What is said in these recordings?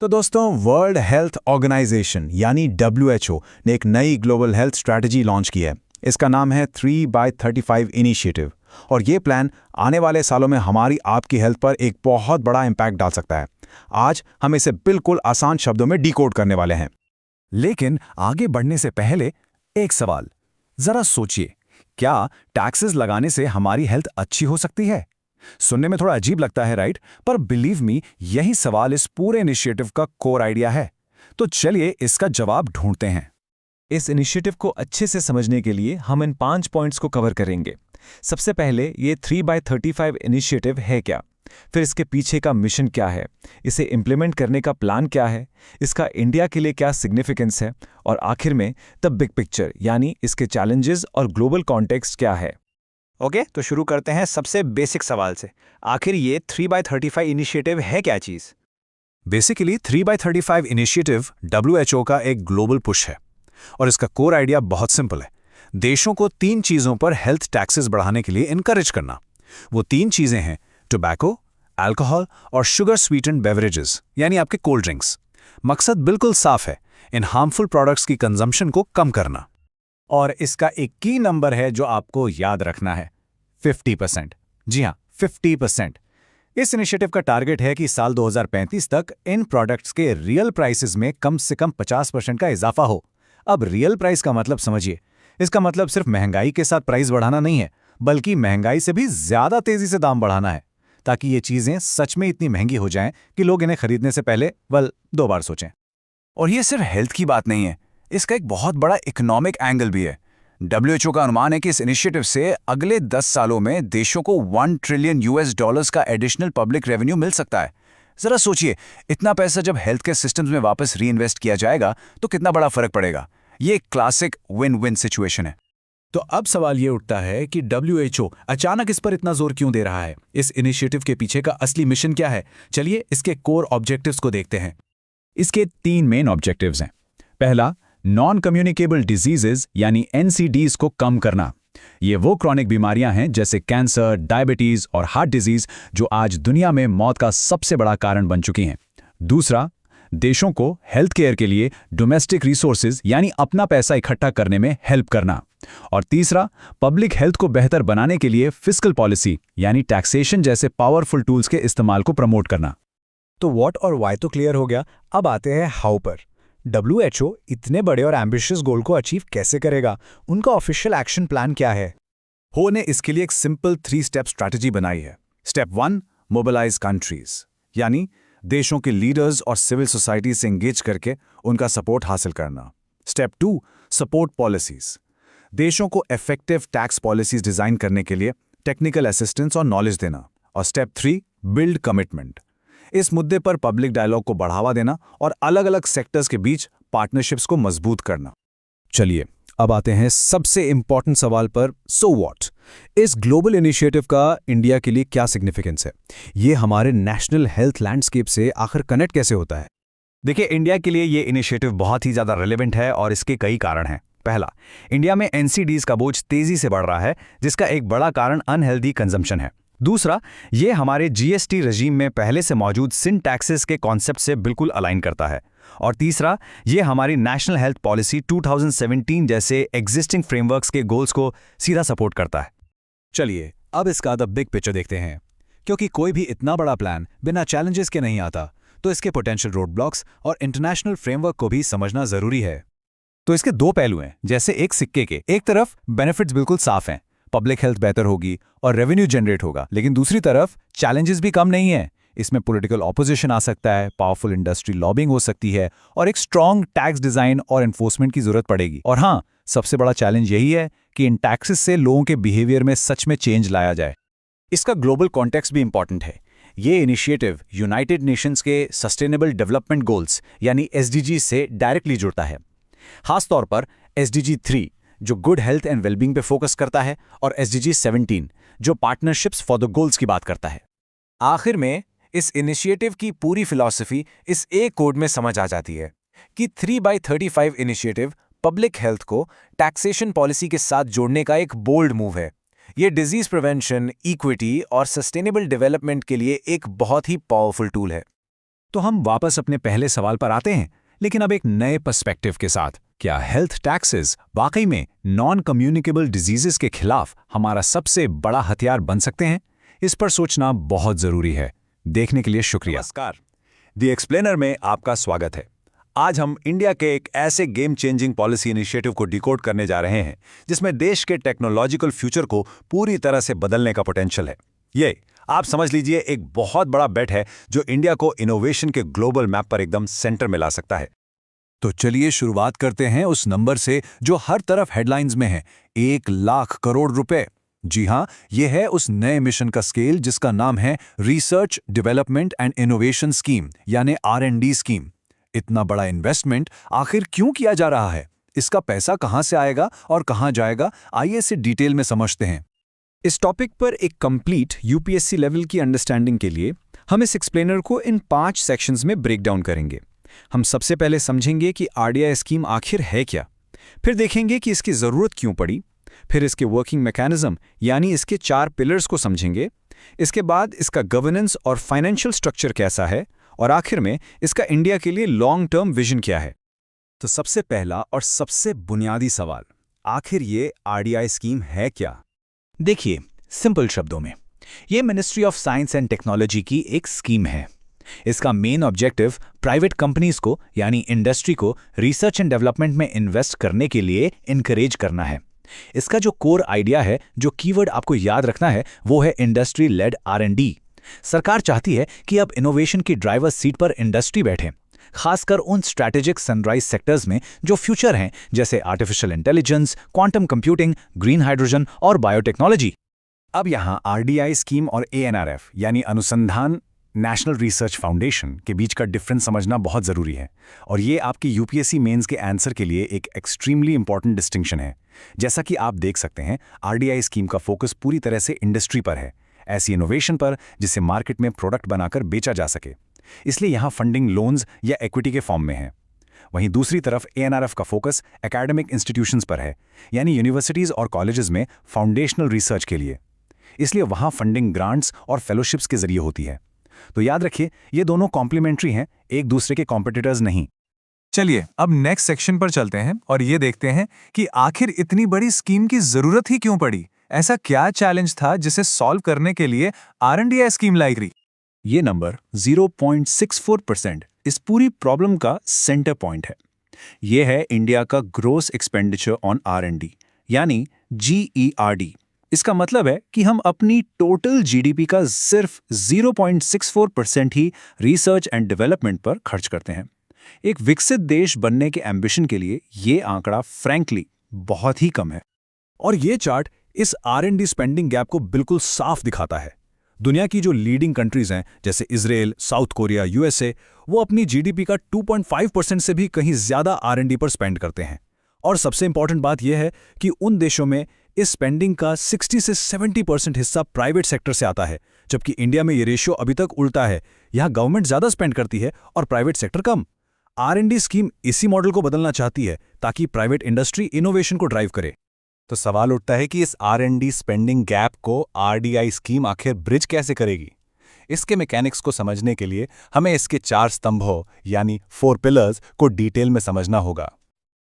तो दोस्तों world health organisation यानी WHO ने एक नई ग्लोबल हेल्थ स्ट्रैटेजी लॉन्च की है। इसका नाम है 3x35 इनिशिएटिव और ये प्लान आने वाले सालों में हमारी आपकी हेल्थ पर एक बहुत बड़ा इम्पैक्ट डाल सकता है। आज हम इसे बिल्कुल आसान शब्दों में डिकोड करने वाले हैं। लेकिन आगे बढ़ने से पहले एक सवाल, जरा सोचिए, क्या टैक्सेस लगाने से हमारी हेल्थ अच्छी हो सकती है? सुनने में थोड़ा अजीब लगता है, राइट? पर बिलीव मी, यही सवाल इस पूरे इनिशिएटिव का कोर आइडिया है। तो चलिए इसका जवाब ढूंढते हैं। इस इनिशिएटिव को अच्छे से समझने के लिए हम इन 5 पॉइंट्स को कवर करेंगे। सबसे पहले ये 3x35 इनिशिएटिव है क्या, फिर इसके पीछे का मिशन क्या है, इसे इम्प्लीमेंट करने का प्लान क्या है, इसका इंडिया के लिए क्या सिग्निफिकेंस है, और आखिर में द बिग पिक्चर यानी इसके चैलेंजेस और ग्लोबल कॉन्टेक्स्ट क्या है। ओके, तो शुरू करते हैं सबसे बेसिक सवाल से। आखिर ये 3x35 इनिशिएटिव है क्या चीज़? बेसिकली 3x35 इनिशिएटिव WHO का एक ग्लोबल पुश है और इसका कोर आइडिया बहुत सिंपल है। देशों को 3 चीज़ों पर हेल्थ टैक्सेस बढ़ाने के लिए इनकरेज करना। वो 3 चीज़ें हैं टोबैको, अल्कोहल और शुगर स्वीटेंड बेवरेजेस यानी आपके कोल्ड ड्रिंक्स। मकसद बिल्कुल साफ है, इन हार्मफुल प्रोडक्ट्स की कंजम्पशन को कम करना। और इसका एक की नंबर है जो आपको याद रखना है, 50%। जी हाँ, 50%। इस इनिशिएटिव का टारगेट है कि साल 2035 तक इन प्रोडक्ट्स के रियल प्राइसेस में कम से कम 50% का इजाफा हो। अब रियल प्राइस का मतलब समझिए। इसका मतलब सिर्फ महंगाई के साथ प्राइस बढ़ाना नहीं है, बल्कि महंगाई से भी ज्यादा तेजी से दाम बढ़ाना है, ताकि ये चीजें सच में इतनी महंगी हो जाएं कि लोग इन्हें खरीदने से पहले 2 बार सोचें। और ये सिर्फ हेल्थ की बात नहीं है, इसका एक बहुत बड़ा इकोनॉमिक एंगल भी है। WHO का अनुमान है कि इस इनिशिएटिव से अगले 10 सालों में देशों को $1 ट्रिलियन का एडिशनल पब्लिक रेवेन्यू मिल सकता है। जरा सोचिए, इतना पैसा जब हेल्थ केयर सिस्टम्स में वापस री इन्वेस्ट किया जाएगा तो कितना बड़ा फर्क पड़ेगा। ये एक क्लासिक विन विन सिचुएशन है। तो अब सवाल ये उठता है कि WHO अचानक इस पर इतना जोर क्यों दे रहा है? इस इनिशिएटिव के पीछे का असली मिशन क्या है? चलिए इसके कोर ऑब्जेक्टिव्स को देखते हैं। इसके 3 मेन ऑब्जेक्टिव्स हैं। पहला, नॉन कम्युनिकेबल डिजीजेज यानी NCDs को कम करना। ये वो क्रॉनिक बीमारियां हैं जैसे कैंसर, डायबिटीज और हार्ट डिजीज जो आज दुनिया में मौत का सबसे बड़ा कारण बन चुकी हैं। दूसरा, देशों को हेल्थ केयर के लिए डोमेस्टिक रिसोर्सेज यानी अपना पैसा इकट्ठा करने में हेल्प करना। और तीसरा, पब्लिक हेल्थ को बेहतर बनाने के लिए फिस्कल पॉलिसी यानी टैक्सेशन जैसे पावरफुल टूल्स के इस्तेमाल को प्रमोट करना। तो व्हाट और व्हाई तो क्लियर हो गया, अब आते हैं हाउ पर। WHO इतने बड़े और एम्बिशियस गोल को अचीव कैसे करेगा? उनका ऑफिशियल एक्शन प्लान क्या है? हो ने इसके लिए एक सिंपल 3 स्टेप स्ट्रैटेजी बनाई है। स्टेप 1, मोबिलाइज कंट्रीज, यानी देशों के लीडर्स और सिविल सोसाइटी से एंगेज करके उनका सपोर्ट हासिल करना। स्टेप 2, सपोर्ट पॉलिसीज, देशों को इफेक्टिव टैक्स पॉलिसीज डिजाइन करने के लिए टेक्निकल असिस्टेंस और नॉलेज देना। और स्टेप 3, बिल्ड कमिटमेंट, इस मुद्दे पर पब्लिक डायलॉग को बढ़ावा देना और अलग अलग सेक्टर्स के बीच पार्टनरशिप्स को मजबूत करना। चलिए अब आते हैं सबसे इंपॉर्टेंट सवाल पर, सो व्हाट? इस ग्लोबल इनिशिएटिव का इंडिया के लिए क्या सिग्निफिकेंस है? ये हमारे नेशनल हेल्थ लैंडस्केप से आखिर कनेक्ट कैसे होता है? देखिए, इंडिया के लिए ये इनिशिएटिव बहुत ही ज़्यादा रेलेवेंट है और इसके कई कारण हैं। पहला, इंडिया में NCDs का बोझ तेजी से बढ़ रहा है, जिसका एक बड़ा कारण अनहेल्दी कंजम्पशन है। दूसरा, ये हमारे GST रजीम में पहले से मौजूद सिन टैक्सेस के कॉन्सेप्ट से बिल्कुल अलाइन करता है। और तीसरा, ये हमारी नेशनल हेल्थ पॉलिसी 2017 जैसे एग्जिस्टिंग फ्रेमवर्क्स के गोल्स को सीधा सपोर्ट करता है। चलिए अब इसका द बिग पिक्चर देखते हैं। क्योंकि कोई भी इतना बड़ा प्लान बिना चैलेंजेस के नहीं आता, तो इसके पोटेंशियल रोड ब्लॉक्स और इंटरनेशनल फ्रेमवर्क को भी समझना जरूरी है। तो इसके 2 पहलू हैं, जैसे एक सिक्के के। एक तरफ बेनिफिट्स बिल्कुल साफ हैं, पब्लिक हेल्थ बेहतर होगी और रेवेन्यू जनरेट होगा, लेकिन दूसरी तरफ चैलेंजेस भी कम नहीं है। इसमें पॉलिटिकल ऑपोजिशन आ सकता है, पावरफुल इंडस्ट्री लॉबिंग हो सकती है और एक स्ट्रॉन्ग टैक्स डिजाइन और एनफोर्समेंट की जरूरत पड़ेगी। और हाँ, सबसे बड़ा चैलेंज यही है कि इन टैक्सेस से लोगों के बिहेवियर में सच में चेंज लाया जाए। इसका ग्लोबल कॉन्टेक्स्ट भी इंपॉर्टेंट है। ये इनिशिएटिव यूनाइटेड नेशंस के सस्टेनेबल डेवलपमेंट गोल्स यानी SDG से डायरेक्टली जुड़ता है। खासतौर पर SDG 3 जो गुड हेल्थ एंड वेलबींग पे फोकस करता है और SDG 17 जो पार्टनरशिप्स फॉर द गोल्स की बात करता है। आखिर में इस इनिशिएटिव की पूरी फिलॉसफी इस एक कोड में समझ आ जाती है कि 3x35 इनिशिएटिव पब्लिक हेल्थ को टैक्सेशन पॉलिसी के साथ जोड़ने का एक बोल्ड मूव है। ये डिजीज प्रिवेंशन, इक्विटी और सस्टेनेबल डेवलपमेंट के लिए एक बहुत ही पावरफुल टूल है। तो हम वापस अपने पहले सवाल पर आते हैं, लेकिन अब एक नए पर्सपेक्टिव के साथ। क्या हेल्थ टैक्सेस वाकई में नॉन कम्युनिकेबल डिजीजेस के खिलाफ हमारा सबसे बड़ा हथियार बन सकते हैं? इस पर सोचना बहुत जरूरी है। देखने के लिए शुक्रिया। नमस्कार, द एक्सप्लेनर में आपका स्वागत है। आज हम इंडिया के एक ऐसे गेम चेंजिंग पॉलिसी इनिशिएटिव को डिकोड करने जा रहे हैं जिसमें देश के टेक्नोलॉजिकल फ्यूचर को पूरी तरह से बदलने का पोटेंशियल है। ये आप समझ लीजिए एक बहुत बड़ा बेट है जो इंडिया को इनोवेशन के ग्लोबल मैप पर एकदम सेंटर में ला सकता है। तो चलिए शुरुआत करते हैं उस नंबर से जो हर तरफ हेडलाइंस में है, 1,00,000 करोड़ रुपए। जी हां, यह है उस नए मिशन का स्केल जिसका नाम है research development and innovation scheme, यानी R&D स्कीम। इतना बड़ा इन्वेस्टमेंट आखिर क्यों किया जा रहा है? इसका पैसा कहां से आएगा और कहां जाएगा? आइए इसे डिटेल में समझते हैं। इस टॉपिक पर एक कंप्लीट UPSC लेवल की अंडरस्टैंडिंग के लिए हम इस एक्सप्लेनर को इन 5 सेक्शंस में ब्रेक डाउन करेंगे। हम सबसे पहले समझेंगे कि RDI स्कीम आखिर है क्या, फिर देखेंगे कि इसकी ज़रूरत क्यों पड़ी, फिर इसके वर्किंग मैकेनिज्म यानी इसके 4 पिलर्स को समझेंगे, इसके बाद इसका गवर्नेंस और फाइनेंशियल स्ट्रक्चर कैसा है, और आखिर में इसका इंडिया के लिए लॉन्ग टर्म विजन क्या है। तो सबसे पहला और सबसे बुनियादी सवाल, आखिर ये RDI स्कीम है क्या? देखिए, सिंपल शब्दों में ये ministry of science and technology की एक स्कीम है। इसका मेन ऑब्जेक्टिव प्राइवेट कंपनीज को यानी इंडस्ट्री को रिसर्च एंड डेवलपमेंट में इन्वेस्ट करने के लिए इनकरेज करना है। इसका जो कोर आइडिया है, जो कीवर्ड आपको याद रखना है, वो है इंडस्ट्री लेड R&D। सरकार चाहती है कि अब इनोवेशन की ड्राइवर सीट पर इंडस्ट्री बैठे, खासकर उन स्ट्रैटेजिक सनराइज सेक्टर्स में जो फ्यूचर हैं, जैसे artificial intelligence, quantum computing, green hydrogen और बायोटेक्नोलॉजी। अब यहां RDI स्कीम और ANRF यानी अनुसंधान नेशनल रिसर्च फाउंडेशन के बीच का डिफरेंस समझना बहुत ज़रूरी है, और ये आपकी UPSC मेंस के आंसर के लिए एक एक्सट्रीमली इंपॉर्टेंट डिस्टिंक्शन है। जैसा कि आप देख सकते हैं, RDI स्कीम का फोकस पूरी तरह से इंडस्ट्री पर है, ऐसी इनोवेशन पर जिसे मार्केट में प्रोडक्ट बनाकर बेचा जा सके। इसलिए यहाँ फंडिंग लोन्स या इक्विटी के फॉर्म में है। वहीं दूसरी तरफ ANRF का फोकस एकेडमिक इंस्टीट्यूशंस पर है, यानी यूनिवर्सिटीज़ और कॉलेजेस में फाउंडेशनल रिसर्च के लिए। इसलिए वहाँ फंडिंग ग्रांट्स और फेलोशिप्स के जरिए होती है। तो याद रखिए, ये दोनों कॉम्प्लीमेंट्री हैं, एक दूसरे के कॉम्पिटिटर्स नहीं। चलिए अब नेक्स्ट सेक्शन पर चलते हैं और ये देखते हैं कि आखिर इतनी बड़ी स्कीम की जरूरत ही क्यों पड़ी। ऐसा क्या चैलेंज था जिसे सॉल्व करने के लिए R&D स्कीम लाई गई? ये नंबर 0.64% इस पूरी प्रॉब्लम का सेंटर पॉइंट है। ये है इंडिया का ग्रोस एक्सपेंडिचर ऑन R&D यानी GERD। इसका मतलब है कि हम अपनी टोटल GDP का सिर्फ 0.64% ही रिसर्च एंड डेवलपमेंट पर खर्च करते हैं। एक विकसित देश बनने के एम्बिशन के लिए ये आंकड़ा फ्रैंकली बहुत ही कम है। और ये चार्ट इस R&D स्पेंडिंग गैप को बिल्कुल साफ दिखाता है। दुनिया की जो लीडिंग कंट्रीज हैं, जैसे इजराइल, साउथ कोरिया, USA, वो अपनी GDP का 2.5% से भी कहीं ज्यादा R&D पर स्पेंड करते हैं। और सबसे इंपॉर्टेंट बात यह है कि उन देशों में इस स्पेंडिंग का 60 से 70% हिस्सा प्राइवेट सेक्टर से आता है, जबकि इंडिया में ये रेशियो अभी तक उल्टा है। यहाँ गवर्नमेंट ज्यादा स्पेंड करती है और प्राइवेट सेक्टर कम। R&D स्कीम इसी मॉडल को बदलना चाहती है ताकि प्राइवेट इंडस्ट्री इनोवेशन को ड्राइव करे। तो सवाल उठता है कि इस R&D स्पेंडिंग गैप को RDI स्कीम आखिर ब्रिज कैसे करेगी? इसके मैकेनिक्स को समझने के लिए हमें इसके 4 स्तंभों यानी 4 पिलर्स को डिटेल में समझना होगा।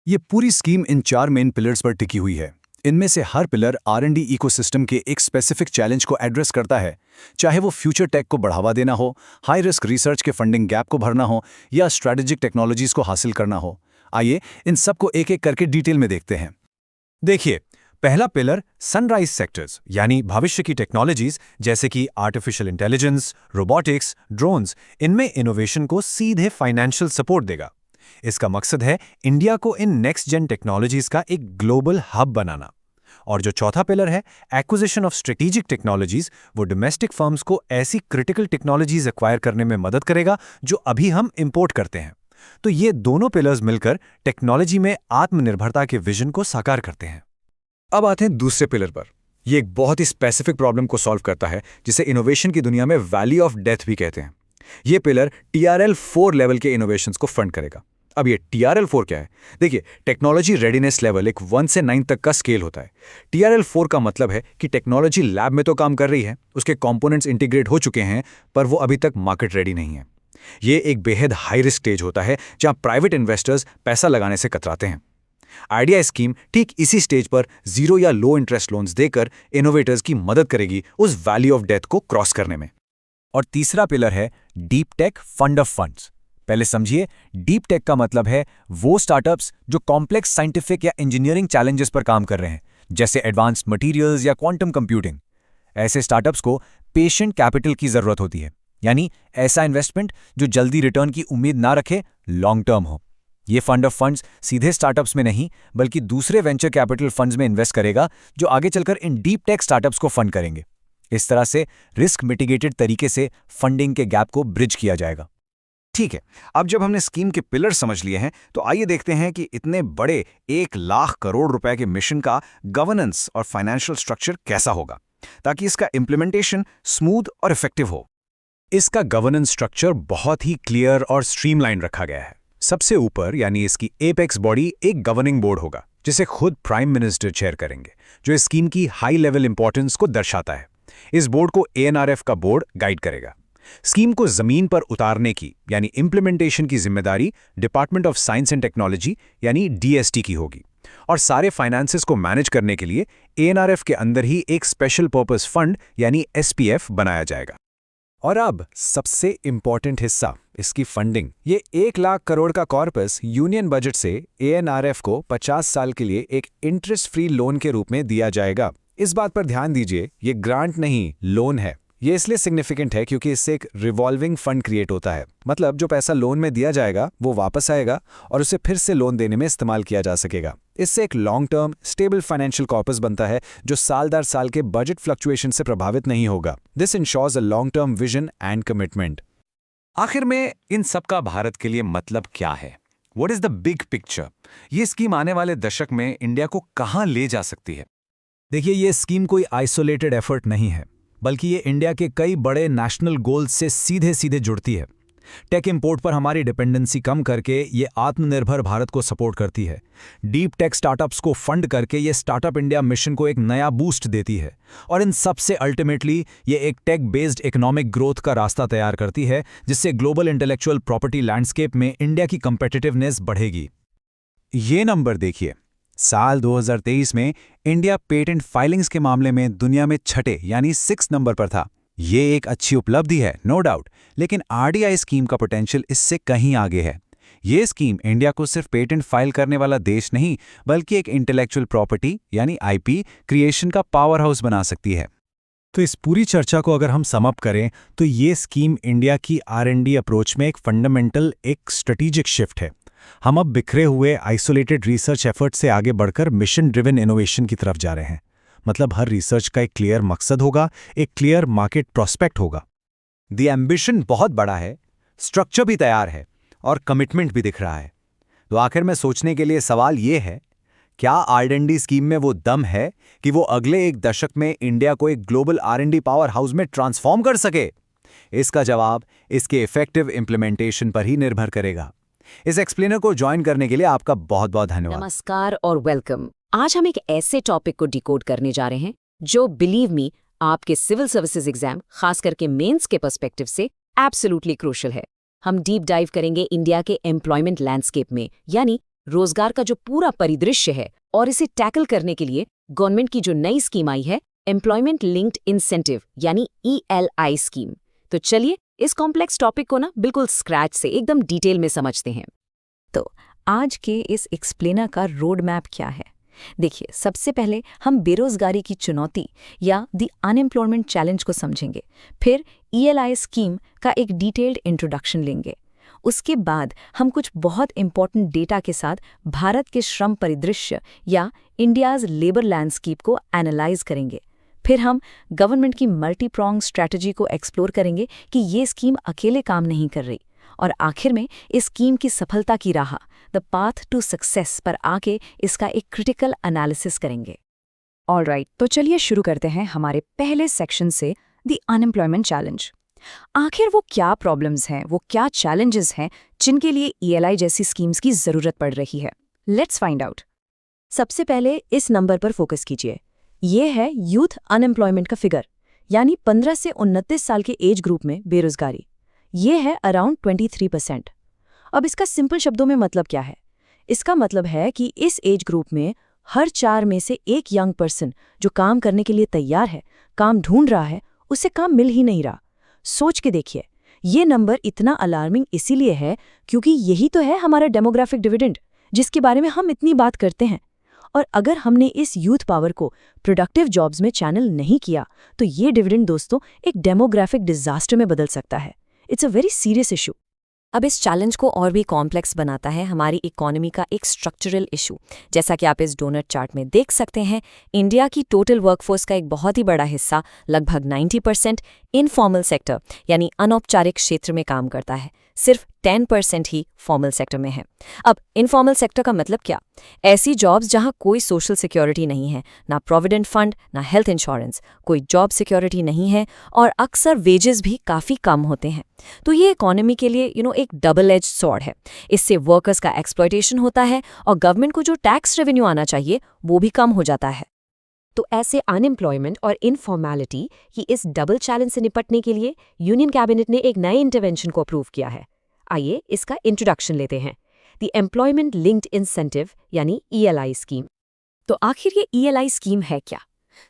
ये पूरी स्कीम इन 4 मेन पिलर्स पर टिकी हुई है। इनमें से हर पिलर R&D इकोसिस्टम के एक स्पेसिफिक चैलेंज को एड्रेस करता है, चाहे वो फ्यूचर टेक को बढ़ावा देना हो, हाई रिस्क रिसर्च के फंडिंग गैप को भरना हो, या स्ट्रैटेजिक टेक्नोलॉजीज को हासिल करना हो। आइए इन सबको एक एक करके डिटेल में देखते हैं। देखिए, पहला पिलर सनराइज सेक्टर्स यानी भविष्य की टेक्नोलॉजीज जैसे कि आर्टिफिशियल इंटेलिजेंस, रोबोटिक्स, ड्रोन्स, इनमें इनोवेशन को सीधे फाइनेंशियल सपोर्ट देगा। इसका मकसद है इंडिया को इन नेक्स्ट जेन टेक्नोलॉजीज का एक ग्लोबल हब बनाना। और जो चौथा पिलर है एक्विजिशन ऑफ स्ट्रेटेजिक टेक्नोलॉजीज, वो डोमेस्टिक फर्म्स को ऐसी क्रिटिकल टेक्नोलॉजीज एक्वायर करने में मदद करेगा जो अभी हम इंपोर्ट करते हैं। तो ये दोनों पिलर्स मिलकर टेक्नोलॉजी में आत्मनिर्भरता के विजन को साकार करते हैं। अब आते हैं दूसरे पिलर पर। यह एक बहुत ही स्पेसिफिक प्रॉब्लम को सॉल्व करता है जिसे इनोवेशन की दुनिया में वैली ऑफ डेथ भी कहते हैं। यह पिलर TRL4 लेवल के इनोवेशंस को फंड करेगा। अब ये TRL4 क्या है? देखिए, टेक्नोलॉजी रेडीनेस लेवल एक 1 से 9 तक का स्केल होता है। TRL4 का मतलब है कि टेक्नोलॉजी लैब में तो काम कर रही है, उसके कंपोनेंट्स इंटीग्रेट हो चुके हैं, पर वो अभी तक मार्केट रेडी नहीं है। ये एक बेहद हाई रिस्क स्टेज होता है जहां प्राइवेट इन्वेस्टर्स पैसा लगाने से कतराते हैं। आइडिया स्कीम ठीक इसी स्टेज पर जीरो या लो इंटरेस्ट लोन्स देकर इनोवेटर्स की मदद करेगी उस वैली ऑफ डेथ को क्रॉस करने में। और तीसरा पिलर है deep tech fund of funds. पहले समझिए, डीप टेक का मतलब है वो स्टार्टअप्स जो कॉम्प्लेक्स साइंटिफिक या इंजीनियरिंग चैलेंजेस पर काम कर रहे हैं, जैसे एडवांस्ड मटेरियल्स या क्वांटम कंप्यूटिंग। ऐसे स्टार्टअप्स को पेशेंट कैपिटल की जरूरत होती है, यानी ऐसा इन्वेस्टमेंट जो जल्दी रिटर्न की उम्मीद ना रखे, लॉन्ग टर्म हो। ये फंड ऑफ फंड्स सीधे स्टार्टअप्स में नहीं बल्कि दूसरे वेंचर कैपिटल फंड्स में इन्वेस्ट करेगा जो आगे चलकर इन डीप टेक स्टार्टअप्स को फंड करेंगे। इस तरह से रिस्क मिटिगेटेड तरीके से फंडिंग के गैप को ब्रिज किया जाएगा। ठीक है, अब जब हमने स्कीम के पिलर समझ लिए हैं तो आइए देखते हैं कि इतने बड़े 1,00,000 करोड़ रुपए के मिशन का गवर्नेंस और फाइनेंशियल स्ट्रक्चर कैसा होगा ताकि इसका इंप्लीमेंटेशन स्मूथ और इफेक्टिव हो। इसका गवर्नेंस स्ट्रक्चर बहुत ही क्लियर और स्ट्रीमलाइन रखा गया है। सबसे ऊपर यानी इसकी एपेक्स बॉडी एक गवर्निंग बोर्ड होगा जिसे खुद प्राइम मिनिस्टर चेयर करेंगे, जो इस स्कीम की हाई लेवल इंपॉर्टेंस को दर्शाता है। इस बोर्ड को एएनआरएफ का बोर्ड गाइड करेगा। स्कीम को जमीन पर उतारने की यानी इंप्लीमेंटेशन की जिम्मेदारी department of science and technology यानी डीएसटी की होगी, और सारे फाइनेंसेस को मैनेज करने के लिए एएनआरएफ के अंदर ही एक स्पेशल पर्पस फंड यानी एसपीएफ बनाया जाएगा। और अब सबसे इंपॉर्टेंट हिस्सा, इसकी फंडिंग। ये 1,00,000 करोड़ का कॉर्पस यूनियन बजट से एएनआरएफ को 50 साल के लिए एक इंटरेस्ट फ्री लोन के रूप में दिया जाएगा। इस बात पर ध्यान दीजिए, ये ग्रांट नहीं, लोन है। ये इसलिए सिग्निफिकेंट है क्योंकि इससे एक रिवॉल्विंग फंड क्रिएट होता है। मतलब जो पैसा लोन में दिया जाएगा वो वापस आएगा और उसे फिर से लोन देने में इस्तेमाल किया जा सकेगा। इससे एक long term stable financial corpus बनता है जो साल दर साल के बजट फ्लक्चुएशन से प्रभावित नहीं होगा। This ensures a long term vision and commitment. आखिर में इन सब का भारत के लिए मतलब क्या है? What is the big picture? ये स्कीम आने वाले दशक में इंडिया को कहां ले जा सकती है? देखिए, ये स्कीम कोई आइसोलेटेड एफर्ट नहीं है, बल्कि ये इंडिया के कई बड़े नेशनल गोल्स से सीधे सीधे जुड़ती है। टेक इंपोर्ट पर हमारी डिपेंडेंसी कम करके ये आत्मनिर्भर भारत को सपोर्ट करती है। डीप टेक स्टार्टअप्स को फंड करके ये स्टार्टअप इंडिया मिशन को एक नया बूस्ट देती है। और इन सबसे अल्टीमेटली ये एक टेक बेस्ड इकोनॉमिक ग्रोथ का रास्ता तैयार करती है, जिससे ग्लोबल इंटेलेक्चुअल प्रॉपर्टी लैंडस्केप में इंडिया की कंपेटिटिवनेस बढ़ेगी। ये नंबर देखिए, साल 2023 में इंडिया पेटेंट फाइलिंग्स के मामले में दुनिया में छठे यानी 6 नंबर पर था। ये एक अच्छी उपलब्धि है, नो डाउट, लेकिन आरडीआई स्कीम का पोटेंशियल इससे कहीं आगे है। ये स्कीम इंडिया को सिर्फ पेटेंट फाइल करने वाला देश नहीं बल्कि एक इंटेलेक्चुअल प्रॉपर्टी यानी आईपी क्रिएशन का पावर हाउस बना सकती है। तो इस पूरी चर्चा को अगर हम सम अप करें तो ये स्कीम इंडिया की आर&डी अप्रोच में एक फंडामेंटल, एक स्ट्रेटेजिक शिफ्ट है। हम अब बिखरे हुए आइसोलेटेड रिसर्च एफर्ट से आगे बढ़कर मिशन ड्रिवन इनोवेशन की तरफ जा रहे हैं। मतलब हर रिसर्च का एक क्लियर मकसद होगा, एक क्लियर मार्केट प्रोस्पेक्ट होगा। द एम्बिशन बहुत बड़ा है, स्ट्रक्चर भी तैयार है और कमिटमेंट भी दिख रहा है। तो आखिर में सोचने के लिए सवाल ये है, क्या आर&डी स्कीम में वो दम है कि वो अगले एक दशक में इंडिया को एक ग्लोबल आर&डी पावर हाउस में ट्रांसफॉर्म कर सके? इसका जवाब इसके इफेक्टिव इंप्लीमेंटेशन पर ही निर्भर करेगा। इस एक्सप्लेनर को ज्वाइन करने के लिए आपका बहुत बहुत धन्यवाद। नमस्कार और वेलकम। आज हम एक ऐसे टॉपिक को डिकोड करने जा रहे हैं जो, बिलीव मी, आपके सिविल सर्विसेज एग्जाम, खास करके मेंस के पर्सपेक्टिव से एब्सोल्युटली क्रूशियल है। हम डीप डाइव करेंगे इंडिया के एम्प्लॉयमेंट लैंडस्केप में, यानी रोजगार का जो पूरा परिदृश्य है, और इसे टैकल करने के लिए गवर्नमेंट की जो नई स्कीम आई है, एम्प्लॉयमेंट लिंक्ड इंसेंटिव यानी ELI स्कीम। तो चलिए इस कॉम्प्लेक्स टॉपिक को ना बिल्कुल स्क्रैच से एकदम डिटेल में समझते हैं। तो आज के इस एक्सप्लेनर का रोड मैप क्या है? देखिए, सबसे पहले हम बेरोजगारी की चुनौती या द अनएम्प्लॉयमेंट चैलेंज को समझेंगे। फिर ELI स्कीम का एक डिटेल्ड इंट्रोडक्शन लेंगे। उसके बाद हम कुछ बहुत इंपॉर्टेंट डेटा के साथ भारत के श्रम परिदृश्य या इंडियाज़ लेबर लैंडस्केप को एनालाइज करेंगे। फिर हम गवर्नमेंट की मल्टी प्रॉन्ग स्ट्रैटेजी को एक्सप्लोर करेंगे कि ये स्कीम अकेले काम नहीं कर रही। और आखिर में इस स्कीम की सफलता की राह, द पाथ टू सक्सेस पर आके इसका एक क्रिटिकल एनालिसिस करेंगे। ऑलराइट, तो चलिए शुरू करते हैं हमारे पहले सेक्शन से, द अनएम्प्लॉयमेंट चैलेंज। आखिर वो क्या प्रॉब्लम्स हैं, वो क्या चैलेंजेस हैं जिनके लिए ELI जैसी स्कीम्स की ज़रूरत पड़ रही है? Let's find out. सबसे पहले इस नंबर पर फोकस कीजिए। ये है यूथ अनएम्प्लॉयमेंट का फिगर, यानी 15 से 29 साल के एज ग्रुप में बेरोजगारी। ये है अराउंड 23%। अब इसका सिंपल शब्दों में मतलब क्या है? इसका मतलब है कि इस एज ग्रुप में हर 4 में से एक यंग पर्सन जो काम करने के लिए तैयार है, काम ढूंढ रहा है, उसे काम मिल ही नहीं रहा। सोच के देखिए, ये नंबर इतना अलार्मिंग इसीलिए है क्योंकि यही तो है हमारा डेमोग्राफिक डिविडेंड, जिसके बारे में हम इतनी बात करते हैं। और अगर हमने इस यूथ पावर को प्रोडक्टिव जॉब्स में चैनल नहीं किया, तो ये डिविडेंड दोस्तों एक डेमोग्राफिक डिजास्टर में बदल सकता है। It's a very serious issue. अब इस चैलेंज को और भी कॉम्प्लेक्स बनाता है हमारी इकोनॉमी का एक स्ट्रक्चरल इशू। जैसा कि आप इस डोनट चार्ट में देख सकते हैं, इंडिया की टोटल वर्कफोर्स का एक बहुत ही बड़ा हिस्सा, लगभग 90%, इनफॉर्मल सेक्टर यानी अनौपचारिक क्षेत्र में काम करता है। सिर्फ 10% ही फॉर्मल सेक्टर में है। अब इनफॉर्मल सेक्टर का मतलब क्या? ऐसी जॉब्स जहां कोई सोशल सिक्योरिटी नहीं है, ना प्रोविडेंट फंड, ना हेल्थ इंश्योरेंस, कोई जॉब सिक्योरिटी नहीं है और अक्सर वेजेस भी काफ़ी कम होते हैं। तो ये इकोनॉमी के लिए एक डबल एज सॉर्ड है। इससे वर्कर्स का एक्सप्लॉयटेशन होता है और गवर्नमेंट को जो टैक्स रेवेन्यू आना चाहिए वो भी कम हो जाता है। तो ऐसे अनएम्प्लॉयमेंट और इनफॉर्मेलिटी की इस डबल चैलेंज से निपटने के लिए यूनियन कैबिनेट ने एक नए इंटरवेंशन को अप्रूव किया है। आइए इसका इंट्रोडक्शन लेते हैं। द एम्प्लॉयमेंट लिंक्ड इंसेंटिव यानी ELI स्कीम। तो आखिर ये ELI स्कीम है क्या?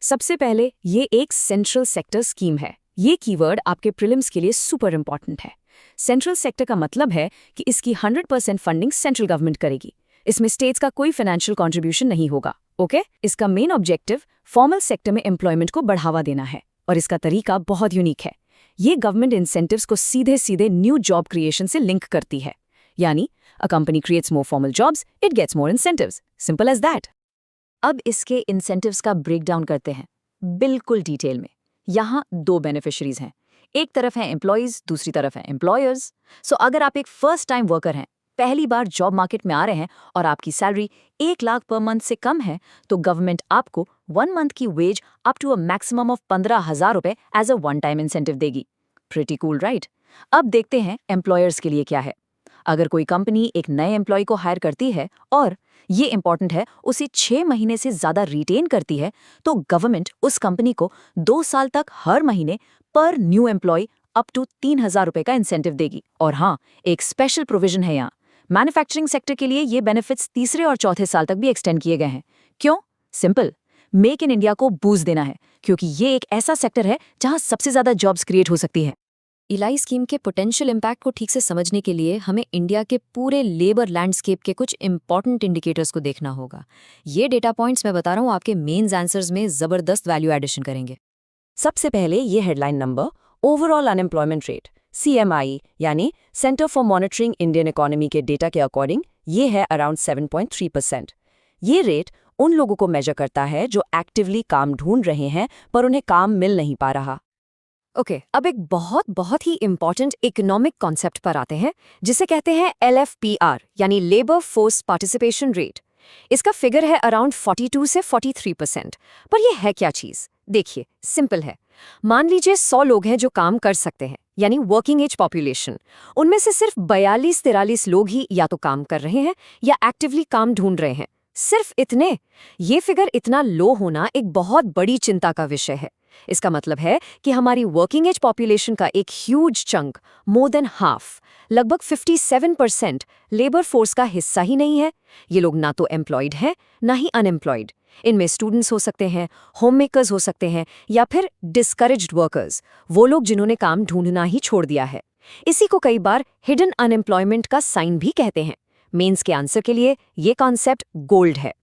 सबसे पहले ये एक सेंट्रल सेक्टर स्कीम है। ये कीवर्ड आपके प्रीलिम्स के लिए सुपर इंपॉर्टेंट है। सेंट्रल सेक्टर का मतलब है कि इसकी 100% फंडिंग सेंट्रल गवर्नमेंट करेगी। इसमें स्टेट्स का कोई फाइनेंशियल कंट्रीब्यूशन नहीं होगा। ओके? इसका मेन ऑब्जेक्टिव फॉर्मल सेक्टर में एम्प्लॉयमेंट को बढ़ावा देना है और इसका तरीका बहुत यूनिक है। ये गवर्नमेंट इंसेंटिव्स को सीधे सीधे न्यू जॉब क्रिएशन से लिंक करती है। यानी a company creates more formal jobs, it gets more incentives. Simple as that. अब इसके इंसेंटिव्स का ब्रेकडाउन करते हैं बिल्कुल डिटेल में। यहाँ 2 बेनिफिशरीज हैं। एक तरफ है एम्प्लॉयज, दूसरी तरफ है एम्प्लॉयर्स। सो अगर आप एक फर्स्ट टाइम वर्कर हैं, पहली बार जॉब मार्केट में आ रहे हैं और आपकी सैलरी 1 लाख पर मंथ से कम है, तो गवर्नमेंट आपको 1 मंथ की wage up to a maximum of 15,000 रुपए as a one time incentive देगी। Pretty cool, right? अब देखते हैं एम्प्लॉयर्स के लिए क्या है। अगर कोई कंपनी एक नए एम्प्लॉय को हायर करती है और ये इंपॉर्टेंट है, उसे 6 महीने से ज्यादा रिटेन करती है, तो गवर्नमेंट उस कंपनी को 2 साल तक हर महीने पर न्यू एम्प्लॉय अप टू 3,000 रुपए का इंसेंटिव देगी। और हाँ, एक स्पेशल प्रोविजन है यहाँ। मैन्युफैक्चरिंग सेक्टर के लिए ये बेनिफिट्स तीसरे और चौथे साल तक भी एक्सटेंड किए गए हैं। क्यों? सिंपल, मेक इन इंडिया को बूस्ट देना है, क्योंकि ये एक ऐसा सेक्टर है जहां सबसे ज्यादा जॉब्स क्रिएट हो सकती है। ELI स्कीम के पोटेंशियल इम्पैक्ट को ठीक से समझने के लिए हमें इंडिया के पूरे लेबर लैंडस्केप के कुछ इंपॉर्टेंट इंडिकेटर्स को देखना होगा। ये डेटा पॉइंट्स मैं बता रहा हूँ आपके मेन्स आंसर्स में जबरदस्त वैल्यू एडिशन करेंगे। सबसे पहले ये headline number, overall unemployment rate CMI यानी centre for monitoring Indian economy के डेटा के अकॉर्डिंग ये है अराउंड 7.3%। ये रेट उन लोगों को मेजर करता है जो एक्टिवली काम ढूंढ रहे हैं पर उन्हें काम मिल नहीं पा रहा। ओके, अब एक बहुत ही इंपॉर्टेंट इकोनॉमिक कॉन्सेप्ट पर आते हैं, जिसे कहते हैं LFPR यानी लेबर फोर्स पार्टिसिपेशन रेट। इसका फिगर है अराउंड 42 से 43%। पर यह है क्या चीज? देखिए, सिंपल है। मान लीजिए 100 लोग हैं जो काम कर सकते हैं, यानी वर्किंग एज पॉपुलेशन। उनमें से सिर्फ 42-43 लोग ही या तो काम कर रहे हैं या एक्टिवली काम ढूंढ रहे हैं। सिर्फ इतने। ये फिगर इतना लो होना एक बहुत बड़ी चिंता का विषय है। इसका मतलब है कि हमारी वर्किंग एज पॉपुलेशन का एक huge chunk, more than half, लगभग 57% लेबर फोर्स का हिस्सा ही नहीं है। ये लोग ना तो एम्प्लॉयड हैं, ना ही अनएम्प्लॉयड। इनमें स्टूडेंट्स हो सकते हैं, होम मेकर्स हो सकते हैं, या फिर डिस्करेज्ड वर्कर्स, वो लोग जिन्होंने काम ढूंढना ही छोड़ दिया है। इसी को कई बार हिडन अनएम्प्लॉयमेंट का साइन भी कहते हैं। मेंस के आंसर के लिए ये कॉन्सेप्ट गोल्ड है।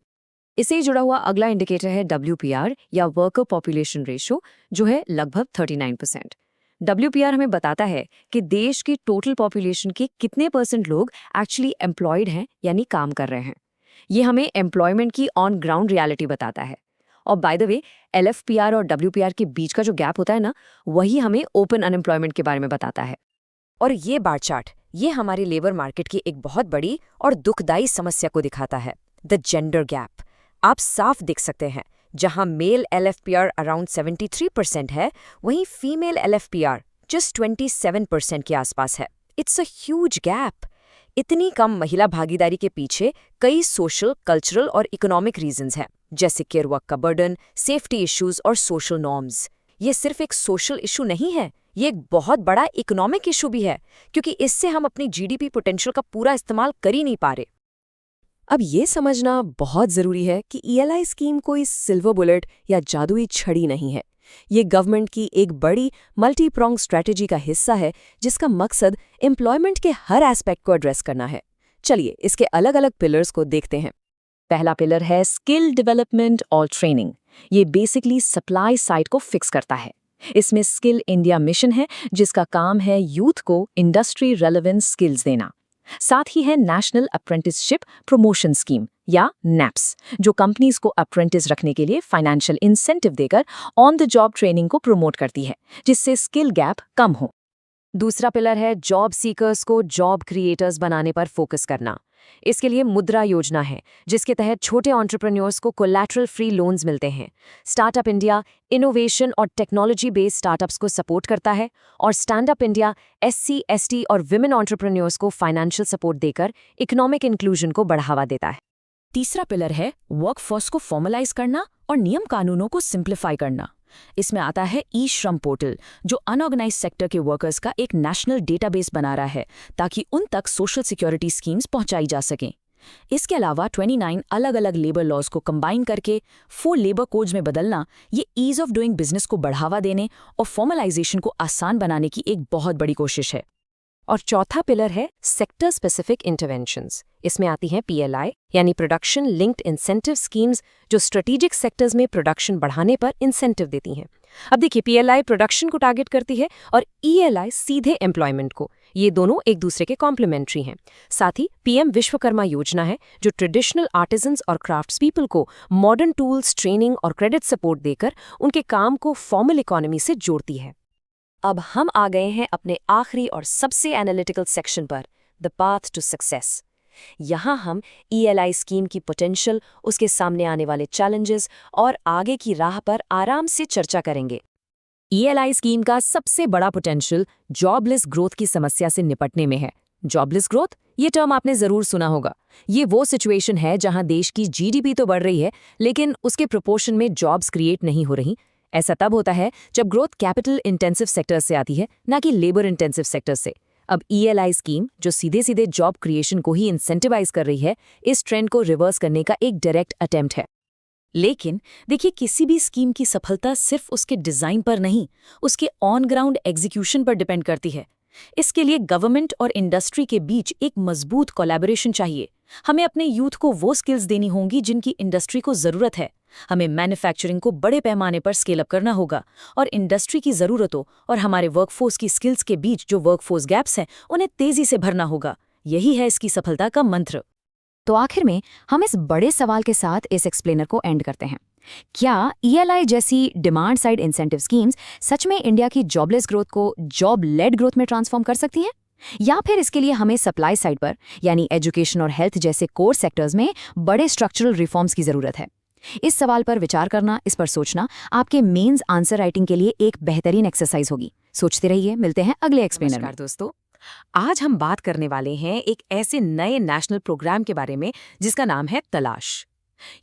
इससे जुड़ा हुआ अगला इंडिकेटर है WPR या वर्कर पॉपुलेशन रेशो, जो है लगभग 39%। WPR हमें बताता है कि देश की टोटल पॉपुलेशन के कितने % लोग एक्चुअली एम्प्लॉयड हैं, यानी काम कर रहे हैं। ये हमें एम्प्लॉयमेंट की ऑन ग्राउंड रियलिटी बताता है। और बाय द वे, LFPR और WPR के बीच का जो गैप होता है ना, वही हमें ओपन अनएम्प्लॉयमेंट के बारे में बताता है। और ये बार चार्ट, ये हमारे लेबर मार्केट की एक बहुत बड़ी और दुखदाई समस्या को दिखाता है, द जेंडर गैप। आप साफ देख सकते हैं, जहां मेल LFPR अराउंड 73% है, वहीं फीमेल LFPR जस्ट 27% के आसपास है। It's a huge gap. इतनी कम महिला भागीदारी के पीछे कई सोशल, कल्चरल और इकोनॉमिक रीजंस हैं, जैसे केयर वर्क का बर्डन, सेफ्टी इश्यूज और सोशल नॉर्म्स। ये सिर्फ एक सोशल इशू नहीं है, ये एक बहुत बड़ा इकोनॉमिक इशू भी है, क्योंकि इससे हम अपनी जीडीपी पोटेंशियल का पूरा इस्तेमाल कर ही नहीं पा रहे। अब ये समझना बहुत ज़रूरी है कि ईएलआई स्कीम कोई सिल्वर बुलेट या जादुई छड़ी नहीं है। ये गवर्नमेंट की एक बड़ी मल्टी प्रोंग स्ट्रैटेजी का हिस्सा है, जिसका मकसद एम्प्लॉयमेंट के हर एस्पेक्ट को एड्रेस करना है। चलिए इसके अलग अलग पिलर्स को देखते हैं। पहला पिलर है स्किल डेवलपमेंट और ट्रेनिंग। ये बेसिकली सप्लाई साइड को फिक्स करता है। इसमें स्किल इंडिया मिशन है, जिसका काम है यूथ को इंडस्ट्री रेलेवेंट स्किल्स देना। साथ ही है नेशनल अप्रेंटिसशिप प्रमोशन स्कीम या नैप्स, जो कंपनीज को अप्रेंटिस रखने के लिए फाइनेंशियल इंसेंटिव देकर ऑन द जॉब ट्रेनिंग को प्रमोट करती है, जिससे स्किल गैप कम हो। दूसरा पिलर है जॉब सीकर्स को जॉब क्रिएटर्स बनाने पर फोकस करना। इसके लिए मुद्रा योजना है, जिसके तहत छोटे एंटरप्रेन्योर्स को कोलैटरल फ्री लोन्स मिलते हैं। स्टार्टअप इंडिया इनोवेशन और टेक्नोलॉजी बेस्ड स्टार्टअप्स को सपोर्ट करता है, और stand up India SC, ST और विमेन एंटरप्रेन्योर्स को फाइनेंशियल सपोर्ट देकर इकोनॉमिक इंक्लूजन को बढ़ावा देता है। तीसरा पिलर है वर्कफोर्स को फॉर्मलाइज करना और नियम कानूनों को सिंप्लीफाई करना। इसमें आता है ई श्रम पोर्टल, जो अनऑर्गेनाइज सेक्टर के वर्कर्स का एक नेशनल डेटाबेस बना रहा है, ताकि उन तक सोशल सिक्योरिटी स्कीम्स पहुंचाई जा सकें। इसके अलावा 29 अलग अलग लेबर लॉज को कंबाइन करके 4 लेबर कोड्स में बदलना, ये ईज ऑफ डूइंग बिजनेस को बढ़ावा देने और फॉर्मलाइजेशन को आसान बनाने की एक बहुत बड़ी कोशिश है। और चौथा पिलर है सेक्टर स्पेसिफिक इंटरवेंशंस। इसमें आती हैं पीएलआई यानी प्रोडक्शन लिंक्ड इंसेंटिव स्कीम्स, जो स्ट्रेटेजिक सेक्टर्स में प्रोडक्शन बढ़ाने पर इंसेंटिव देती हैं। अब देखिए, पीएलआई प्रोडक्शन को टारगेट करती है और ईएलआई सीधे एम्प्लॉयमेंट को। ये दोनों एक दूसरे के कॉम्प्लीमेंट्री हैं। साथ ही पीएम विश्वकर्मा योजना है, जो ट्रेडिशनल आर्टिजन्स और क्राफ्ट्स पीपल को मॉडर्न टूल्स, ट्रेनिंग और क्रेडिट सपोर्ट देकर उनके काम को फॉर्मल इकोनॉमी से जोड़ती है। अब हम आ गए हैं अपने आखिरी और सबसे एनालिटिकल सेक्शन पर, द पाथ टू सक्सेस। यहाँ हम ईएलआई स्कीम की पोटेंशियल, उसके सामने आने वाले चैलेंजेस और आगे की राह पर आराम से चर्चा करेंगे। ईएलआई स्कीम का सबसे बड़ा पोटेंशियल जॉबलेस ग्रोथ की समस्या से निपटने में है। जॉबलेस ग्रोथ, ये टर्म आपने जरूर सुना होगा। ये वो सिचुएशन है जहां देश की जीडीपी तो बढ़ रही है, लेकिन उसके प्रोपोर्शन में जॉब्स क्रिएट नहीं हो रही। ऐसा तब होता है जब ग्रोथ कैपिटल इंटेंसिव सेक्टर से आती है, ना कि लेबर इंटेंसिव सेक्टर से। अब ईएलआई स्कीम, जो सीधे सीधे जॉब क्रिएशन को ही इंसेंटिवाइज कर रही है, इस ट्रेंड को रिवर्स करने का एक डायरेक्ट अटेम्प्ट है। लेकिन देखिए, किसी भी स्कीम की सफलता सिर्फ उसके डिजाइन पर नहीं, उसके ऑन ग्राउंड एग्जीक्यूशन पर डिपेंड करती है। इसके लिए गवर्नमेंट और इंडस्ट्री के बीच एक मजबूत कोलैबोरेशन चाहिए। हमें अपने यूथ को वो स्किल्स देनी होंगी जिनकी इंडस्ट्री को जरूरत है। हमें मैन्युफैक्चरिंग को बड़े पैमाने पर स्केल अप करना होगा, और इंडस्ट्री की जरूरतों और हमारे वर्कफोर्स की स्किल्स के बीच जो वर्कफोर्स गैप्स हैं, उन्हें तेजी से भरना होगा। यही है इसकी सफलता का मंत्र। तो आखिर में हम इस बड़े सवाल के साथ इस एक्सप्लेनर को एंड करते हैं। क्या ईएलआई जैसी डिमांड साइड इंसेंटिव स्कीम्स सच में इंडिया की जॉबलेस ग्रोथ को जॉब लेड ग्रोथ में ट्रांसफॉर्म कर सकती हैं? या फिर इसके लिए हमें सप्लाई साइड पर, यानी एजुकेशन और हेल्थ जैसे कोर सेक्टर्स में बड़े स्ट्रक्चरल रिफॉर्म्स की जरूरत है? इस सवाल पर विचार करना, इस पर सोचना आपके मेंस आंसर राइटिंग के लिए एक बेहतरीन एक्सरसाइज होगी। सोचते रहिए, मिलते हैं अगले एक्सप्लेनर में। दोस्तों, आज हम बात करने वाले हैं एक ऐसे नए नेशनल प्रोग्राम के बारे में जिसका नाम है तलाश।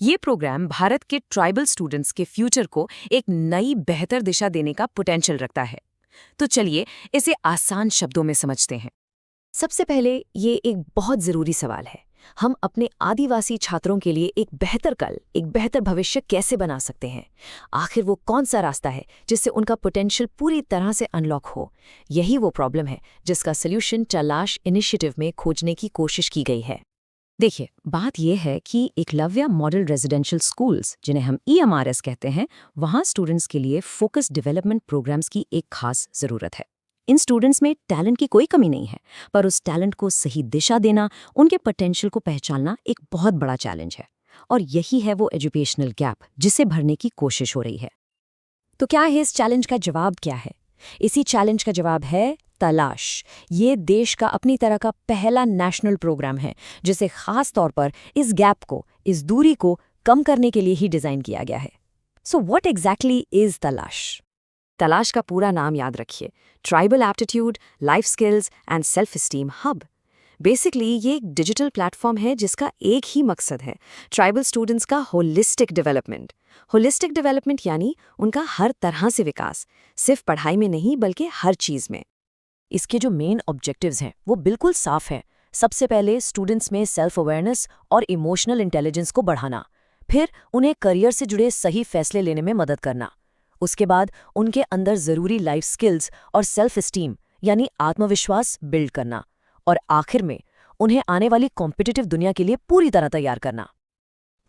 ये प्रोग्राम भारत के ट्राइबल स्टूडेंट्स के फ्यूचर को एक नई बेहतर दिशा देने का पोटेंशियल रखता है। तो चलिए इसे आसान शब्दों में समझते हैं। सबसे पहले ये एक बहुत जरूरी सवाल है, हम अपने आदिवासी छात्रों के लिए एक बेहतर कल, एक बेहतर भविष्य कैसे बना सकते हैं? आखिर वो कौन सा रास्ता है जिससे उनका पोटेंशियल पूरी तरह से अनलॉक हो? यही वो प्रॉब्लम है जिसका सॉल्यूशन तलाश इनिशिएटिव में खोजने की कोशिश की गई है। देखिए, बात यह है कि एकलव्य मॉडल रेजिडेंशियल स्कूल्स, जिन्हें हम EMRS कहते हैं, वहाँ स्टूडेंट्स के लिए फोकस डेवलपमेंट प्रोग्राम्स की एक खास ज़रूरत है। इन स्टूडेंट्स में टैलेंट की कोई कमी नहीं है, पर उस टैलेंट को सही दिशा देना, उनके पोटेंशियल को पहचानना एक बहुत बड़ा चैलेंज है। और यही है वो एजुकेशनल गैप जिसे भरने की कोशिश हो रही है। तो क्या है इस चैलेंज का जवाब? क्या है इसी चैलेंज का जवाब? है तलाश। ये देश का अपनी तरह का पहला नेशनल प्रोग्राम है जिसे खास तौर पर इस गैप को, इस दूरी को कम करने के लिए ही डिजाइन किया गया है। सो व्हाट एग्जैक्टली इज तलाश? तलाश का पूरा नाम याद रखिए, tribal aptitude, life skills and self esteem hub. Basically ये एक डिजिटल प्लेटफॉर्म है जिसका एक ही मकसद है, ट्राइबल स्टूडेंट्स का होलिस्टिक डेवलपमेंट। होलिस्टिक डेवलपमेंट यानी उनका हर तरह से विकास, सिर्फ पढ़ाई में नहीं बल्कि हर चीज़ में। इसके जो मेन ऑब्जेक्टिव्स हैं वो बिल्कुल साफ हैं। सबसे पहले स्टूडेंट्स में सेल्फ अवेयरनेस और इमोशनल इंटेलिजेंस को बढ़ाना, फिर उन्हें करियर से जुड़े सही फैसले लेने में मदद करना, उसके बाद उनके अंदर ज़रूरी लाइफ स्किल्स और सेल्फ एस्टीम यानी आत्मविश्वास बिल्ड करना, और आखिर में उन्हें आने वाली कॉम्पिटिटिव दुनिया के लिए पूरी तरह तैयार करना।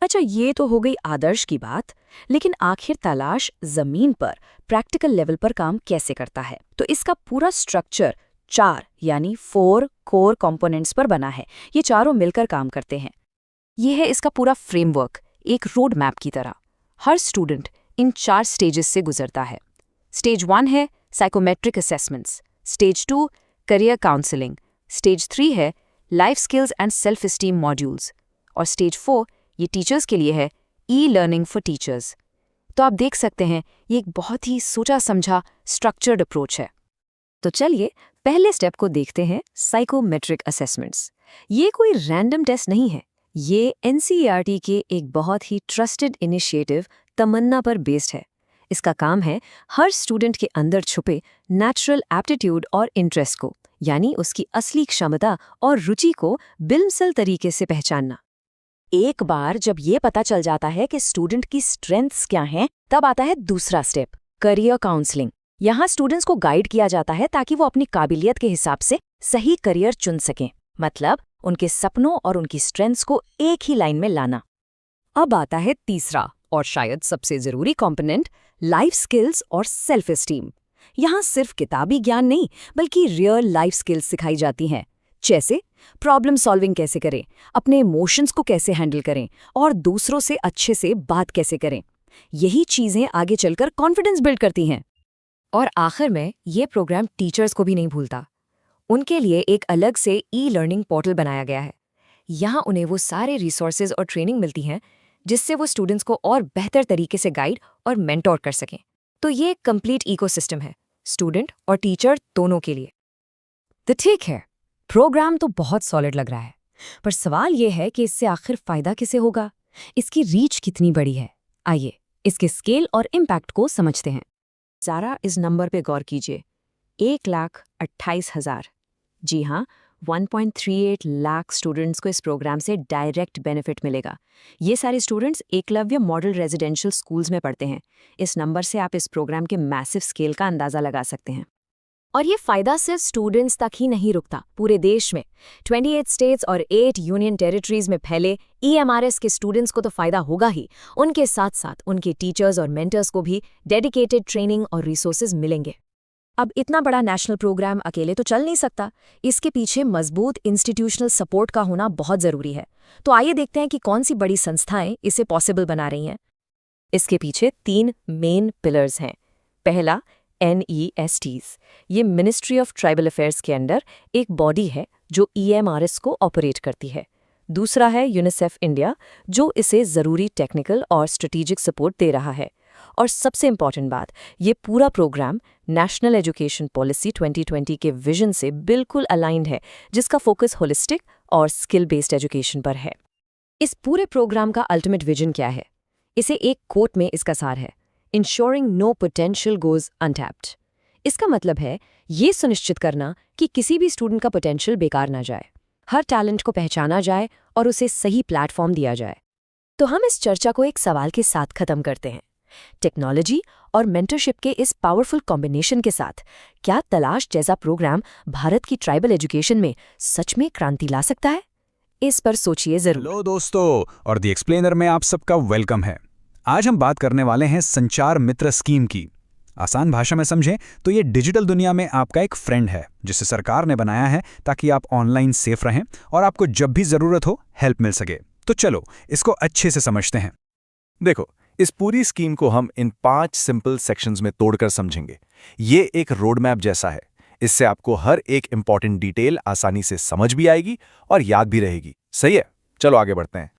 अच्छा, ये तो हो गई आदर्श की बात, लेकिन आखिर तलाश ज़मीन पर प्रैक्टिकल लेवल पर काम कैसे करता है? तो इसका पूरा स्ट्रक्चर 4 यानी 4 कोर कंपोनेंट्स पर बना है। ये चारों मिलकर काम करते हैं। ये है इसका पूरा फ्रेमवर्क, एक रोड मैप की तरह। हर स्टूडेंट इन 4 स्टेजेस से गुजरता है। स्टेज 1 है psychometric assessments, stage 2 career counselling, stage 3 है life skills and self esteem modules, और स्टेज 4 ये टीचर्स के लिए है ई लर्निंग फॉर टीचर्स। तो आप देख सकते हैं ये एक बहुत ही सोचा समझा स्ट्रक्चर्ड अप्रोच है। तो चलिए पहले स्टेप को देखते हैं, साइकोमेट्रिक असेसमेंट्स। ये कोई रैंडम टेस्ट नहीं है, ये एनसीईआरटी के एक बहुत ही ट्रस्टेड इनिशिएटिव तमन्ना पर बेस्ड है। इसका काम है हर स्टूडेंट के अंदर छुपे नेचुरल एप्टीट्यूड और इंटरेस्ट को, यानी उसकी असली क्षमता और रुचि को बिल्मसल तरीके से पहचानना। एक बार जब ये पता चल जाता है कि स्टूडेंट की स्ट्रेंथ्स क्या हैं, तब आता है दूसरा स्टेप, करियर काउंसलिंग। यहाँ स्टूडेंट्स को गाइड किया जाता है ताकि वो अपनी काबिलियत के हिसाब से सही करियर चुन सकें, मतलब उनके सपनों और उनकी स्ट्रेंथ्स को एक ही लाइन में लाना। अब आता है तीसरा और शायद सबसे जरूरी कंपोनेंट, लाइफ स्किल्स और सेल्फ एस्टीम। यहाँ सिर्फ किताबी ज्ञान नहीं बल्कि रियल लाइफ स्किल्स सिखाई जाती हैं, जैसे प्रॉब्लम सॉल्विंग कैसे करें, अपने इमोशंस को कैसे हैंडल करें और दूसरों से अच्छे से बात कैसे करें। यही चीज़ें आगे चलकर कॉन्फिडेंस बिल्ड करती हैं। और आखिर में ये प्रोग्राम टीचर्स को भी नहीं भूलता। उनके लिए एक अलग से ई लर्निंग पोर्टल बनाया गया है। यहाँ उन्हें वो सारे रिसोर्सेज और ट्रेनिंग मिलती हैं जिससे वो स्टूडेंट्स को और बेहतर तरीके से गाइड और मेंटोर कर सकें। तो ये एक कंप्लीट इकोसिस्टम है, स्टूडेंट और टीचर दोनों के लिए। तो ठीक है, प्रोग्राम तो बहुत सॉलिड लग रहा है, पर सवाल ये है कि इससे आखिर फ़ायदा किसे होगा, इसकी रीच कितनी बड़ी है। आइए इसके स्केल और इम्पैक्ट को समझते हैं। ज़रा इस नंबर पे गौर कीजिए, 1,28,000। जी हाँ, 1.38 लाख स्टूडेंट्स को इस प्रोग्राम से डायरेक्ट बेनिफिट मिलेगा। ये सारे students Eklavya model residential schools में पढ़ते हैं। इस नंबर से आप इस प्रोग्राम के मैसिव स्केल का अंदाज़ा लगा सकते हैं। और ये फ़ायदा सिर्फ स्टूडेंट्स तक ही नहीं रुकता, पूरे देश में 28 स्टेट्स और 8 यूनियन टेरिटरीज में फैले EMRS के स्टूडेंट्स को तो फ़ायदा होगा ही, उनके साथ साथ उनके टीचर्स और मेंटर्स को भी डेडिकेटेड ट्रेनिंग और रिसोर्सेज मिलेंगे। अब इतना बड़ा नेशनल प्रोग्राम अकेले तो चल नहीं सकता, इसके पीछे मजबूत इंस्टीट्यूशनल सपोर्ट का होना बहुत ज़रूरी है। तो आइए देखते हैं कि कौन सी बड़ी संस्थाएं इसे पॉसिबल बना रही हैं। इसके पीछे 3 मेन पिलर्स हैं। पहला, NESTs। ये मिनिस्ट्री ऑफ ट्राइबल अफेयर्स के अंडर एक बॉडी है जो EMRS को ऑपरेट करती है। दूसरा है यूनिसेफ इंडिया, जो इसे ज़रूरी टेक्निकल और स्ट्रेटेजिक सपोर्ट दे रहा है। और सबसे इम्पॉर्टेंट बात, ये पूरा प्रोग्राम नेशनल एजुकेशन पॉलिसी 2020 के विजन से बिल्कुल अलाइंड है, जिसका फोकस होलिस्टिक और स्किल बेस्ड एजुकेशन पर है। इस पूरे प्रोग्राम का अल्टीमेट विजन क्या है? इसे एक कोट में इसका सार है, Ensuring no potential goes untapped। इसका मतलब है ये सुनिश्चित करना कि किसी भी स्टूडेंट का पोटेंशियल बेकार ना जाए, हर टैलेंट को पहचाना जाए और उसे सही प्लेटफॉर्म दिया जाए। तो हम इस चर्चा को एक सवाल के साथ खत्म करते हैं। टेक्नोलॉजी और मेंटरशिप के इस पावरफुल कॉम्बिनेशन के साथ क्या तलाश जैसा प्रोग्राम भारत की ट्राइबल एजुकेशन में सच में क्रांति ला सकता है? इस पर सोचिए जरूर। हेलो दोस्तों, और द एक्सप्लेनर में आप सबका वेलकम है। आज हम बात करने वाले हैं संचार मित्र स्कीम की। आसान भाषा में समझें तो ये डिजिटल दुनिया में आपका एक फ्रेंड है जिसे सरकार ने बनाया है ताकि आप ऑनलाइन सेफ रहें और आपको जब भी ज़रूरत हो हेल्प मिल सके। तो चलो इसको अच्छे से समझते हैं। देखो, इस पूरी स्कीम को हम इन 5 सिंपल सेक्शंस में तोड़कर समझेंगे। ये एक रोड मैप जैसा है। इससे आपको हर एक इंपॉर्टेंट डिटेल आसानी से समझ भी आएगी और याद भी रहेगी। सही है, चलो आगे बढ़ते हैं।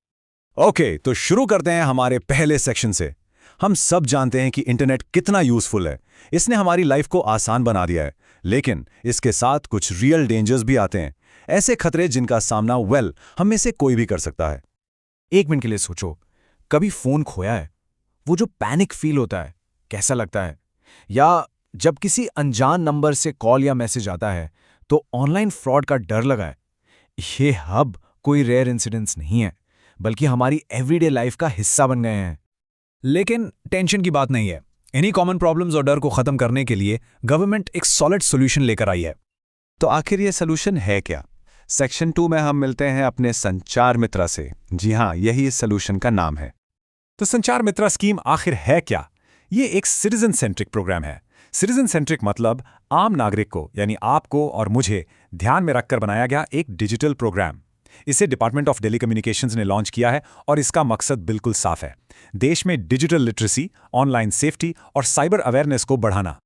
ओके, तो शुरू करते हैं हमारे पहले सेक्शन से। हम सब जानते हैं कि इंटरनेट कितना यूजफुल है। इसने हमारी लाइफ को आसान बना दिया है, लेकिन इसके साथ कुछ रियल डेंजर्स भी आते हैं, ऐसे खतरे जिनका सामना हम में से कोई भी कर सकता है। 1 मिनट के लिए सोचो, कभी फोन खोया है? वो जो पैनिक फील होता है, कैसा लगता है? या जब किसी अनजान नंबर से कॉल या मैसेज आता है तो ऑनलाइन फ्रॉड का डर लगा है। ये हब कोई रेयर इंसिडेंट्स नहीं है, बल्कि हमारी एवरीडे लाइफ का हिस्सा बन गए हैं। लेकिन टेंशन की बात नहीं है। इन्हीं कॉमन प्रॉब्लम्स और डर को खत्म करने के लिए गवर्नमेंट एक सॉलिड सॉल्यूशन लेकर आई है। तो आखिर ये सॉल्यूशन है क्या? सेक्शन 2 में हम मिलते हैं अपने संचार मित्रा से। जी हाँ, यही इस सॉल्यूशन का नाम है। तो संचार मित्रा स्कीम आखिर है क्या? ये एक सिटीजन सेंट्रिक प्रोग्राम है। सिटीजन सेंट्रिक मतलब आम नागरिक को, यानी आपको और मुझे ध्यान में रखकर बनाया गया एक डिजिटल प्रोग्राम। इसे डिपार्टमेंट ऑफ टेलीकम्युनिकेशंस ने लॉन्च किया है और इसका मकसद बिल्कुल साफ है: देश में डिजिटल लिटरेसी, ऑनलाइन सेफ्टी और साइबर अवेयरनेस को बढ़ाना।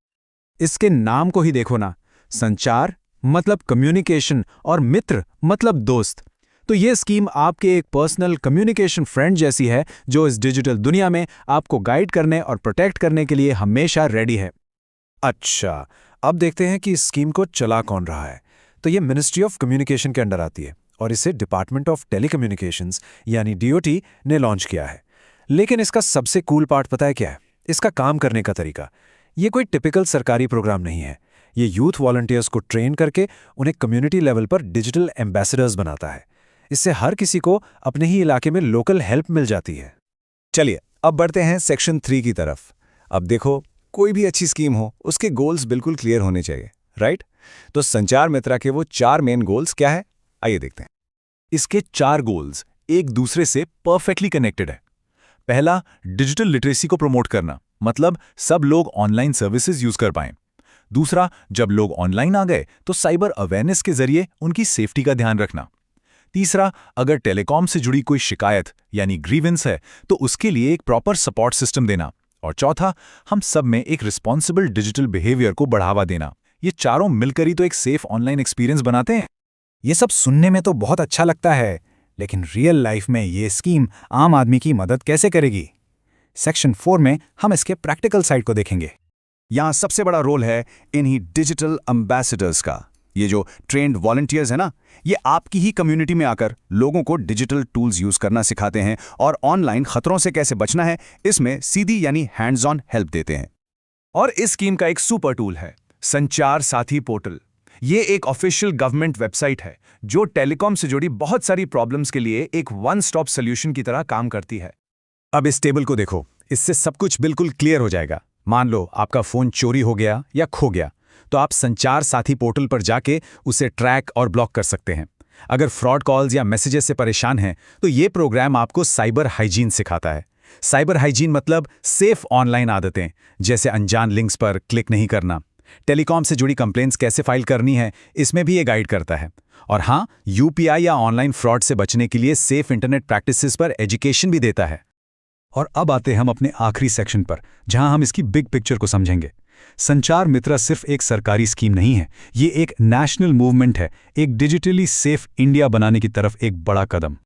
इसके नाम को ही देखो ना, संचार मतलब कम्युनिकेशन और मित्र मतलब दोस्त। तो ये स्कीम आपके एक पर्सनल कम्युनिकेशन फ्रेंड जैसी है, जो इस डिजिटल दुनिया में आपको गाइड करने और प्रोटेक्ट करने के लिए हमेशा रेडी है। अच्छा, अब देखते हैं कि इस स्कीम को चला कौन रहा है। तो ये मिनिस्ट्री ऑफ कम्युनिकेशन के अंडर आती है और इसे डिपार्टमेंट ऑफ टेलीकम्युनिकेशंस यानी DOT ने लॉन्च किया है। लेकिन इसका सबसे कूल पार्ट पता है क्या है? इसका काम करने का तरीका। ये कोई टिपिकल सरकारी प्रोग्राम नहीं है। ये यूथ वॉलंटियर्स को ट्रेन करके उन्हें कम्युनिटी लेवल पर डिजिटल एम्बेसडर्स बनाता है। इससे हर किसी को अपने ही इलाके में लोकल हेल्प मिल जाती है। चलिए अब बढ़ते हैं सेक्शन 3 की तरफ। अब देखो, कोई भी अच्छी स्कीम हो, उसके गोल्स बिल्कुल क्लियर होने चाहिए, राइट? तो संचार मित्रा के वो 4 मेन गोल्स क्या है, आइए देखते हैं। इसके 4 गोल्स एक दूसरे से परफेक्टली कनेक्टेड है। पहला, डिजिटल लिटरेसी को प्रमोट करना, मतलब सब लोग ऑनलाइन सर्विसेज यूज कर पाएं। दूसरा, जब लोग ऑनलाइन आ गए तो साइबर अवेयरनेस के जरिए उनकी सेफ्टी का ध्यान रखना। तीसरा, अगर टेलीकॉम से जुड़ी कोई शिकायत यानी ग्रीवेंस है तो उसके लिए एक प्रॉपर सपोर्ट सिस्टम देना। और चौथा, हम सब में एक रिस्पॉन्सिबल डिजिटल बिहेवियर को बढ़ावा देना। ये चारों मिलकर ही तो एक सेफ ऑनलाइन एक्सपीरियंस बनाते हैं। ये सब सुनने में तो बहुत अच्छा लगता है, लेकिन रियल लाइफ में ये स्कीम आम आदमी की मदद कैसे करेगी? सेक्शन 4 में हम इसके प्रैक्टिकल साइड को देखेंगे। यहाँ सबसे बड़ा रोल है इन्हीं डिजिटल एम्बेसडर्स का। ये जो ट्रेंड वॉलंटियर्स है ना, ये आपकी ही कम्युनिटी में आकर लोगों को डिजिटल टूल्स यूज करना सिखाते हैं और ऑनलाइन खतरों से कैसे बचना है इसमें सीधी यानी हैंड्स ऑन हेल्प देते हैं। और इस स्कीम का एक सुपर टूल है संचार साथी पोर्टल। ये एक ऑफिशियल गवर्नमेंट वेबसाइट है जो टेलीकॉम से जुड़ी बहुत सारी प्रॉब्लम्स के लिए एक वन स्टॉप सोल्यूशन की तरह काम करती है। अब इस टेबल को देखो, इससे सब कुछ बिल्कुल क्लियर हो जाएगा। मान लो आपका फोन चोरी हो गया या खो गया, तो आप संचार साथी पोर्टल पर जाके उसे ट्रैक और ब्लॉक कर सकते हैं। अगर फ्रॉड कॉल्स या मैसेजेस से परेशान हैं तो ये प्रोग्राम आपको साइबर हाइजीन सिखाता है। साइबर हाइजीन मतलब सेफ ऑनलाइन आदतें, जैसे अनजान लिंक्स पर क्लिक नहीं करना। टेलीकॉम से जुड़ी कंप्लेंट्स कैसे फाइल करनी है, इसमें भी ये गाइड करता है। और हाँ, UPI या ऑनलाइन फ्रॉड से बचने के लिए सेफ इंटरनेट प्रैक्टिसेस पर एजुकेशन भी देता है। और अब आते हम अपने आखिरी सेक्शन पर, जहां हम इसकी बिग पिक्चर को समझेंगे। संचार मित्रा सिर्फ एक सरकारी स्कीम नहीं है, ये एक नेशनल मूवमेंट है, एक डिजिटली सेफ इंडिया बनाने की तरफ एक बड़ा कदम।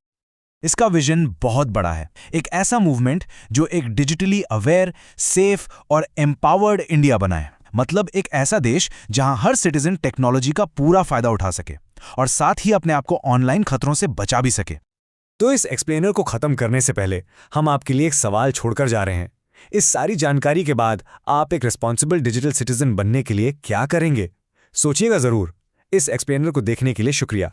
इसका विजन बहुत बड़ा है, एक ऐसा मूवमेंट जो एक डिजिटली अवेयर, सेफ और एम्पावर्ड इंडिया बनाए। मतलब एक ऐसा देश जहां हर सिटीजन टेक्नोलॉजी का पूरा फायदा उठा सके और साथ ही अपने आप को ऑनलाइन खतरों से बचा भी सके। तो इस एक्सप्लेनर को खत्म करने से पहले हम आपके लिए एक सवाल छोड़कर जा रहे हैं। इस सारी जानकारी के बाद आप एक रिस्पॉन्सिबल डिजिटल सिटीजन बनने के लिए क्या करेंगे? सोचिएगा जरूर। इस एक्सप्लेनर को देखने के लिए शुक्रिया।